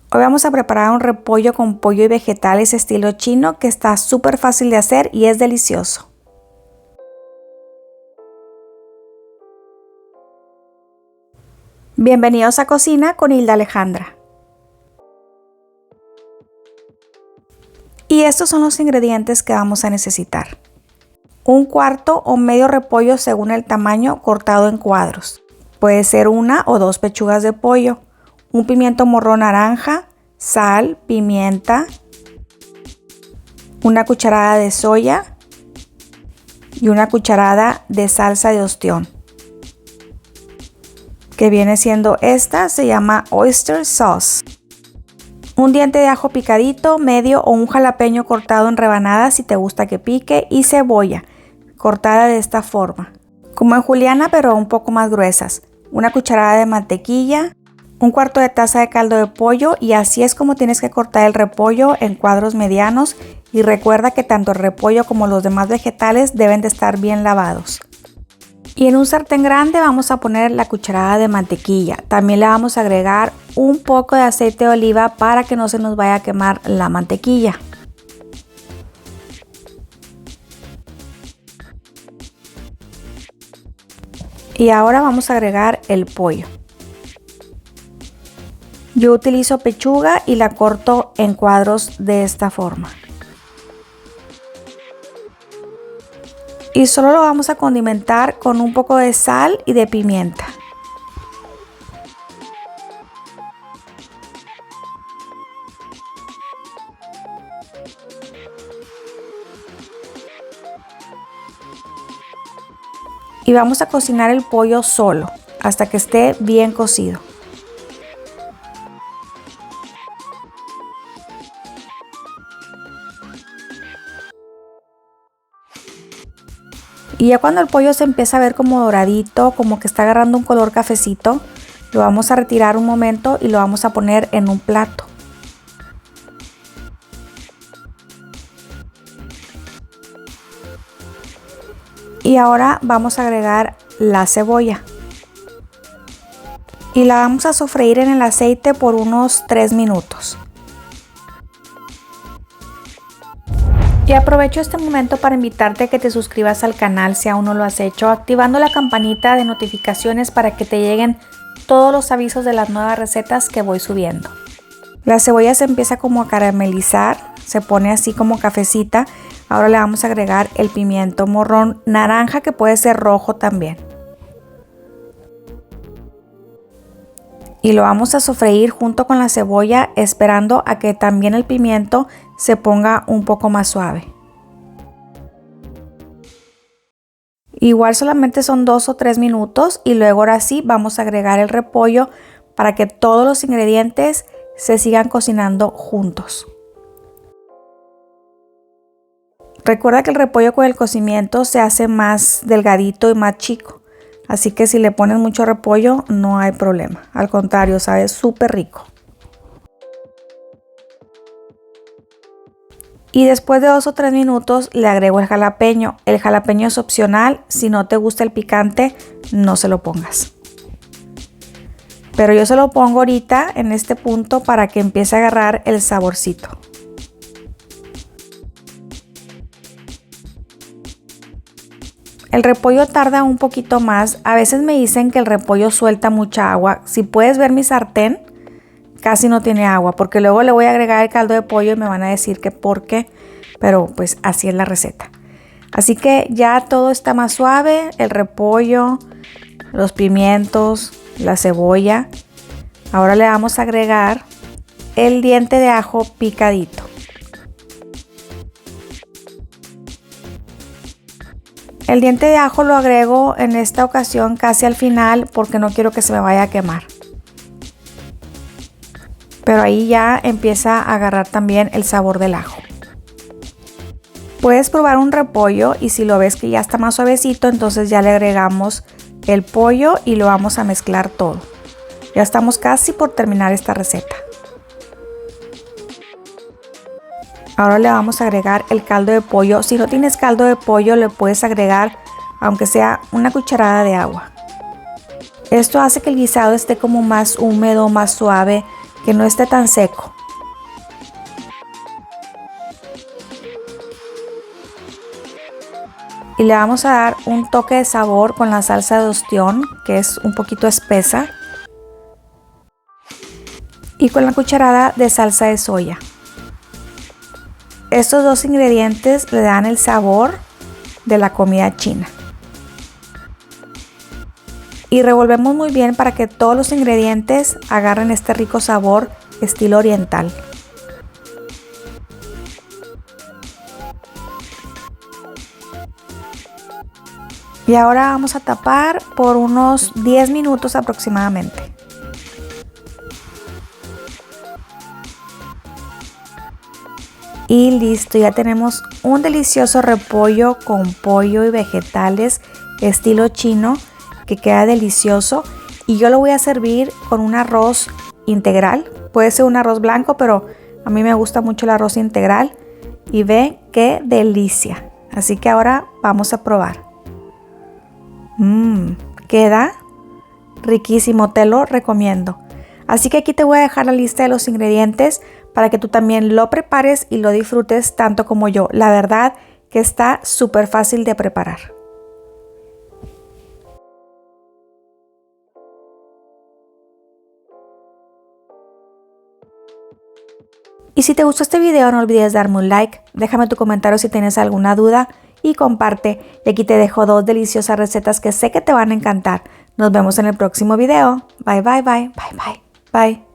Hoy vamos a preparar un repollo con pollo y vegetales estilo chino que está súper fácil de hacer y es delicioso. Bienvenidos a Cocina con Hilda Alejandra. Y estos son los ingredientes que vamos a necesitar. Un cuarto o medio repollo según el tamaño cortado en cuadros. Puede ser 1 o 2 pechugas de pollo, un pimiento morrón naranja, sal, pimienta, una cucharada de soya y una cucharada de salsa de ostión, que viene siendo esta, se llama oyster sauce. Un diente de ajo picadito, medio o un jalapeño cortado en rebanadas si te gusta que pique y cebolla cortada de esta forma, como en juliana pero un poco más gruesas. Una cucharada de mantequilla, un cuarto de taza de caldo de pollo y así es como tienes que cortar el repollo en cuadros medianos y recuerda que tanto el repollo como los demás vegetales deben de estar bien lavados. Y en un sartén grande vamos a poner la cucharada de mantequilla. También le vamos a agregar un poco de aceite de oliva para que no se nos vaya a quemar la mantequilla. Y ahora vamos a agregar el pollo. Yo utilizo pechuga y la corto en cuadros de esta forma. Y solo lo vamos a condimentar con un poco de sal y de pimienta. Y vamos a cocinar el pollo solo hasta que esté bien cocido. Y ya cuando el pollo se empieza a ver como doradito, como que está agarrando un color cafecito, lo vamos a retirar un momento y lo vamos a poner en un plato. Y ahora vamos a agregar la cebolla. Y la vamos a sofreír en el aceite por unos 3 minutos. Y aprovecho este momento para invitarte a que te suscribas al canal si aún no lo has hecho, activando la campanita de notificaciones para que te lleguen todos los avisos de las nuevas recetas que voy subiendo. La cebolla se empieza como a caramelizar, se pone así como cafecita. Ahora le vamos a agregar el pimiento morrón naranja, que puede ser rojo también. Y lo vamos a sofreír junto con la cebolla, esperando a que también el pimiento se ponga un poco más suave. Igual solamente son 2 o 3 minutos y luego ahora sí vamos a agregar el repollo para que todos los ingredientes se sigan cocinando juntos. Recuerda que el repollo con el cocimiento se hace más delgadito y más chico, así que si le pones mucho repollo no hay problema, al contrario, sabe súper rico. Y después de 2 o 3 minutos le agrego el jalapeño. El jalapeño es opcional, si no te gusta el picante no se lo pongas. Pero yo se lo pongo ahorita en este punto para que empiece a agarrar el saborcito. El repollo tarda un poquito más. A veces me dicen que el repollo suelta mucha agua. Si puedes ver mi sartén, casi no tiene agua, porque luego le voy a agregar el caldo de pollo y me van a decir que por qué, pero pues así es la receta. Así que ya todo está más suave, el repollo, los pimientos, la cebolla. Ahora le vamos a agregar el diente de ajo picadito. El diente de ajo lo agrego en esta ocasión casi al final porque no quiero que se me vaya a quemar. Pero ahí ya empieza a agarrar también el sabor del ajo. Puedes probar un repollo y si lo ves que ya está más suavecito, entonces ya le agregamos el pollo y lo vamos a mezclar todo. Ya estamos casi por terminar esta receta. Ahora le vamos a agregar el caldo de pollo. Si no tienes caldo de pollo, le puedes agregar aunque sea una cucharada de agua. Esto hace que el guisado esté como más húmedo, más suave, que no esté tan seco. Y le vamos a dar un toque de sabor con la salsa de ostión, que es un poquito espesa. Y con la cucharada de salsa de soya. Estos dos ingredientes le dan el sabor de la comida china. Y revolvemos muy bien para que todos los ingredientes agarren este rico sabor estilo oriental. Y ahora vamos a tapar por unos 10 minutos aproximadamente. Y listo, ya tenemos un delicioso repollo con pollo y vegetales estilo chino que queda delicioso. Y yo lo voy a servir con un arroz integral. Puede ser un arroz blanco, pero a mí me gusta mucho el arroz integral. Y ve qué delicia. Así que ahora vamos a probar. Queda riquísimo, te lo recomiendo. Así que aquí te voy a dejar la lista de los ingredientes para que tú también lo prepares y lo disfrutes tanto como yo. La verdad que está súper fácil de preparar. Y si te gustó este video, no olvides darme un like, déjame tu comentario si tienes alguna duda y comparte. Y aquí te dejo 2 deliciosas recetas que sé que te van a encantar. Nos vemos en el próximo video. Bye, bye, bye, bye, bye, bye.